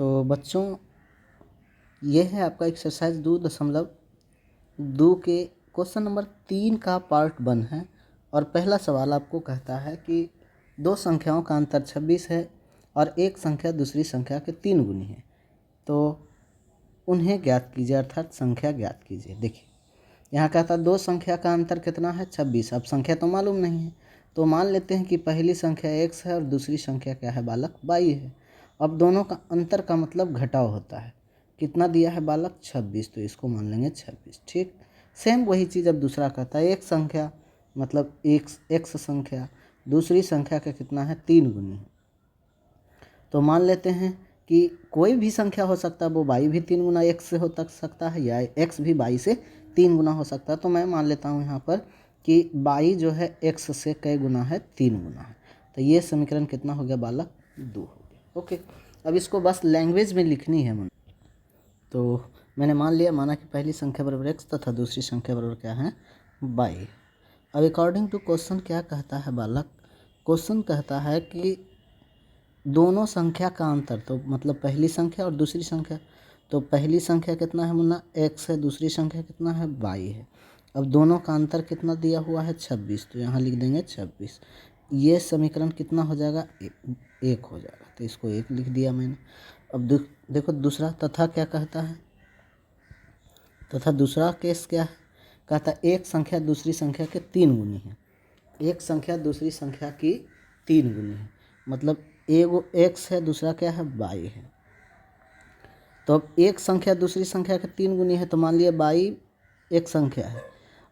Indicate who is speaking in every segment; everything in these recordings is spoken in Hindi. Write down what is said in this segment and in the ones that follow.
Speaker 1: तो बच्चों ये है आपका एक्सरसाइज 2.2 के क्वेश्चन नंबर 3 का पार्ट 1 है। और पहला सवाल आपको कहता है कि दो संख्याओं का अंतर 26 है और एक संख्या दूसरी संख्या के 3 गुनी है, तो उन्हें ज्ञात कीजिए, अर्थात संख्या ज्ञात कीजिए। देखिए यहाँ कहता है दो संख्या का अंतर कितना है 26। अब संख्या तो मालूम नहीं है, तो मान लेते हैं कि पहली संख्या x है और दूसरी संख्या क्या है बालक y है। अब दोनों का अंतर का मतलब घटाव होता है। कितना दिया है बालक 26, तो इसको मान लेंगे 26। ठीक, सेम वही चीज़ अब दूसरा कहता है एक संख्या मतलब x संख्या दूसरी संख्या का कितना है 3 गुनी है। तो मान लेते हैं कि कोई भी संख्या हो सकता है, वो y भी 3 गुना x से हो सकता है या x भी y से 3 गुना हो सकता है। तो मैं मान लेता हूँ यहाँ पर कि y जो है x से कई गुना है 3 गुना है। तो ये समीकरण कितना हो गया बालक 2 हो गया। ओके, अब इसको बस लैंग्वेज में लिखनी है। तो मैंने माना कि पहली संख्या बराबर x तथा दूसरी संख्या बराबर क्या है y। अब अकॉर्डिंग टू क्वेश्चन क्या कहता है बालक, क्वेश्चन कहता है कि दोनों संख्या का अंतर, तो मतलब पहली संख्या और दूसरी संख्या, तो पहली संख्या कितना है मुन्ना x है, दूसरी संख्या कितना है y है। अब दोनों का अंतर कितना दिया हुआ है 26, तो यहाँ लिख देंगे 26। ये समीकरण कितना हो जाएगा 1 हो जाएगा, तो इसको 1 लिख दिया मैंने। अब देखो दूसरा तथा क्या कहता है, तथा दूसरा केस क्या है, कहता है एक संख्या दूसरी संख्या के 3 गुनी है। एक संख्या दूसरी संख्या की 3 गुनी है, मतलब एगो x है दूसरा क्या है y है। तो अब एक संख्या दूसरी संख्या के 3 गुनी है, तो मान लिया y एक संख्या है।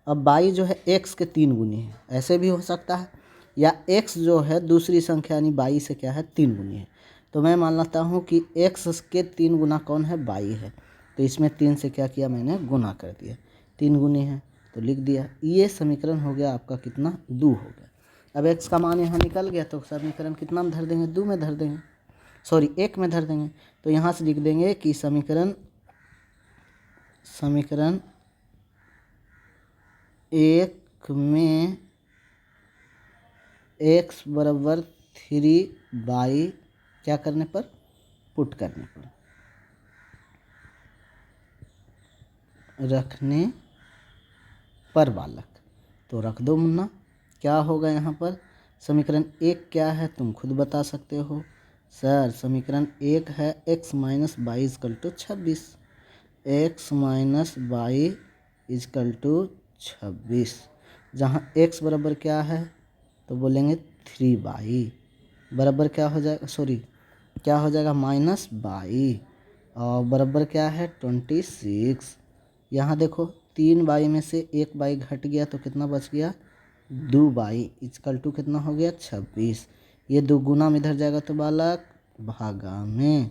Speaker 1: अब y जो है x के 3 गुनी है, ऐसे भी हो सकता है, या x जो है दूसरी संख्या यानी y से क्या है 3 गुनी है। तो मैं मान लेता हूँ कि x के 3 गुना कौन है y है, तो इसमें 3 से क्या किया मैंने गुना कर दिया, 3 गुनी है तो लिख दिया। ये समीकरण हो गया आपका कितना 2 हो गया। अब x का मान यहाँ निकल गया, तो समीकरण कितना में धर देंगे 2 में धर देंगे, सॉरी 1 में धर देंगे। तो यहाँ से लिख देंगे कि समीकरण 1 में x बराबर 3y क्या करने पर पुट करने पर रखने पर बालक, तो रख दो मुन्ना। क्या होगा यहाँ पर समीकरण 1 क्या है तुम खुद बता सकते हो सर। समीकरण 1 है x minus Y is equal to 26, x minus Y is equal to 26, जहाँ x बराबर क्या है तो बोलेंगे 3y बराबर क्या हो जाएगा, सॉरी क्या हो जाएगा माइनस वाई, और बराबर क्या है 26। यहाँ देखो 3y में से 1y घट गया तो कितना बच गया 2y इजकल टू कितना हो गया 26। ये 2 गुना में इधर जाएगा तो बालक भागा में,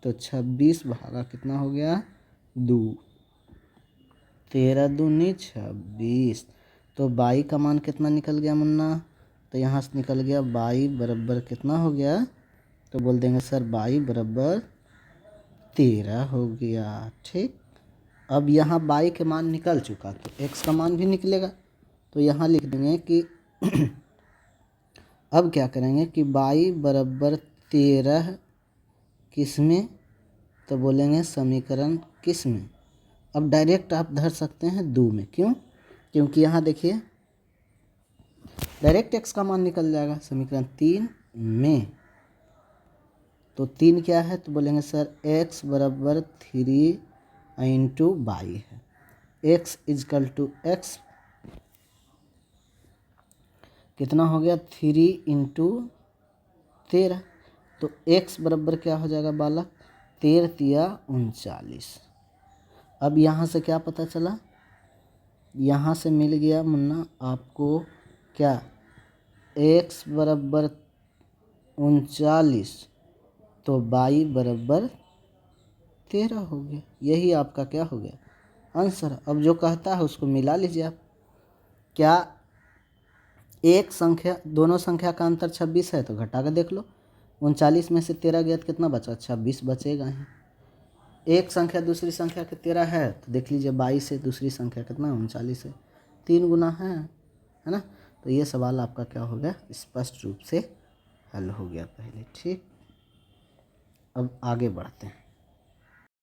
Speaker 1: तो 26 भागा कितना हो गया 2, 13 दूनी 26। तो y का मान कितना निकल गया मुन्ना, तो यहाँ से निकल गया y बराबर कितना हो गया, तो बोल देंगे सर y बराबर 13 हो गया। ठीक, अब यहाँ y के मान निकल चुका तो x का मान भी निकलेगा, तो यहाँ लिख देंगे कि अब क्या करेंगे कि y बराबर 13 किस में, तो बोलेंगे समीकरण किस में। अब डायरेक्ट आप धर सकते हैं 2 में, क्यों, क्योंकि यहाँ देखिए डायरेक्ट x का मान निकल जाएगा समीकरण 3 में। तो 3 क्या है, तो बोलेंगे सर x बराबर 3 इंटू वाई है, x इजकल टू x कितना हो गया 3 इंटू 13, तो x बराबर क्या हो जाएगा बालक 13 तिया 39। अब यहाँ से क्या पता चला, यहाँ से मिल गया मुन्ना आपको क्या x बराबर 39, तो y बराबर 13 हो गया। यही आपका क्या हो गया आंसर। अब जो कहता है उसको मिला लीजिए आप। क्या एक संख्या दोनों संख्या का अंतर 26 है, तो घटा कर देख लो, 39 में से 13 गया तो कितना बचा 26 बचेगा ही। एक संख्या दूसरी संख्या के 13 है, तो देख लीजिए 22 से दूसरी संख्या कितना 39 है, 3 गुना है ना। तो ये सवाल आपका क्या हो गया स्पष्ट रूप से हल हो गया पहले। ठीक, अब आगे बढ़ते हैं।